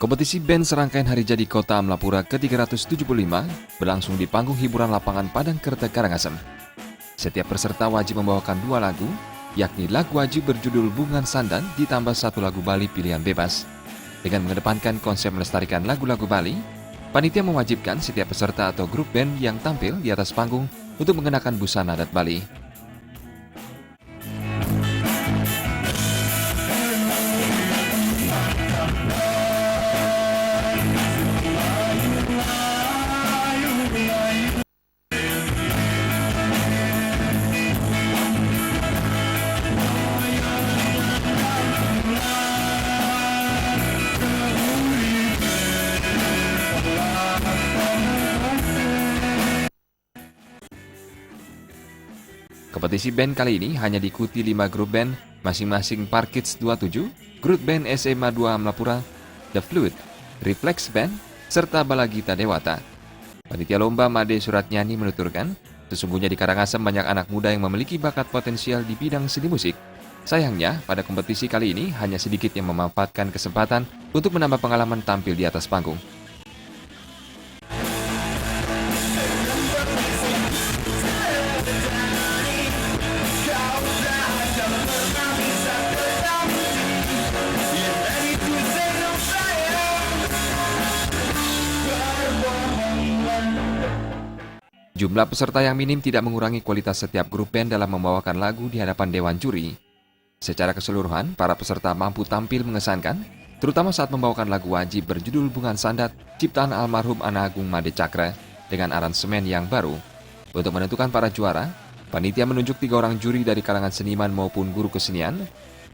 Kompetisi band serangkaian hari jadi Kota Amlapura ke-375 berlangsung di panggung hiburan lapangan Padang Kerta Karangasem. Setiap peserta wajib membawakan 2 lagu, yakni lagu wajib berjudul Bungan Sandan ditambah 1 lagu Bali pilihan bebas. Dengan mengedepankan konsep melestarikan lagu-lagu Bali, panitia mewajibkan setiap peserta atau grup band yang tampil di atas panggung untuk mengenakan busana adat Bali. Kompetisi band kali ini hanya diikuti 5 grup band, masing-masing Parkids 27, grup band SMA 2 Amlapura, The Flute, Reflex Band, serta Balagita Dewata. Panitia lomba Made Suratnyani menuturkan, sesungguhnya di Karangasem banyak anak muda yang memiliki bakat potensial di bidang seni musik. Sayangnya, pada kompetisi kali ini hanya sedikit yang memanfaatkan kesempatan untuk menambah pengalaman tampil di atas panggung. Jumlah peserta yang minim tidak mengurangi kualitas setiap grup band dalam membawakan lagu di hadapan dewan juri. Secara keseluruhan, para peserta mampu tampil mengesankan, terutama saat membawakan lagu wajib berjudul Bungan Sandat, ciptaan almarhum Ana Agung Made Cakra, dengan aransemen yang baru. Untuk menentukan para juara, panitia menunjuk 3 orang juri dari kalangan seniman maupun guru kesenian,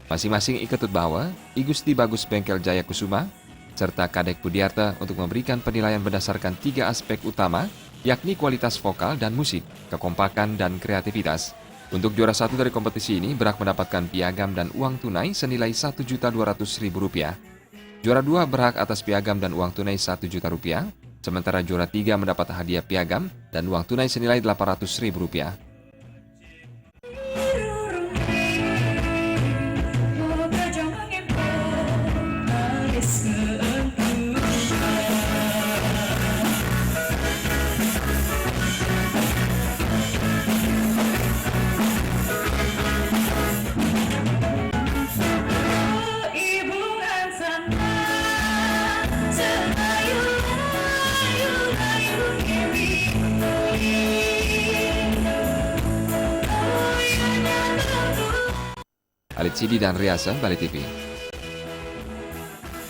masing-masing Iketut Bawa, Igusti Bagus Bengkel Jaya Kusuma, serta Kadek Budiarta untuk memberikan penilaian berdasarkan 3 aspek utama, yakni kualitas vokal dan musik, kekompakan dan kreativitas. Untuk juara 1 dari kompetisi ini berhak mendapatkan piagam dan uang tunai senilai Rp1.200.000. Juara 2 berhak atas piagam dan uang tunai Rp1 juta, sementara juara 3 mendapat hadiah piagam dan uang tunai senilai Rp800.000. Alit Sidi dan Riasa, Bali TV.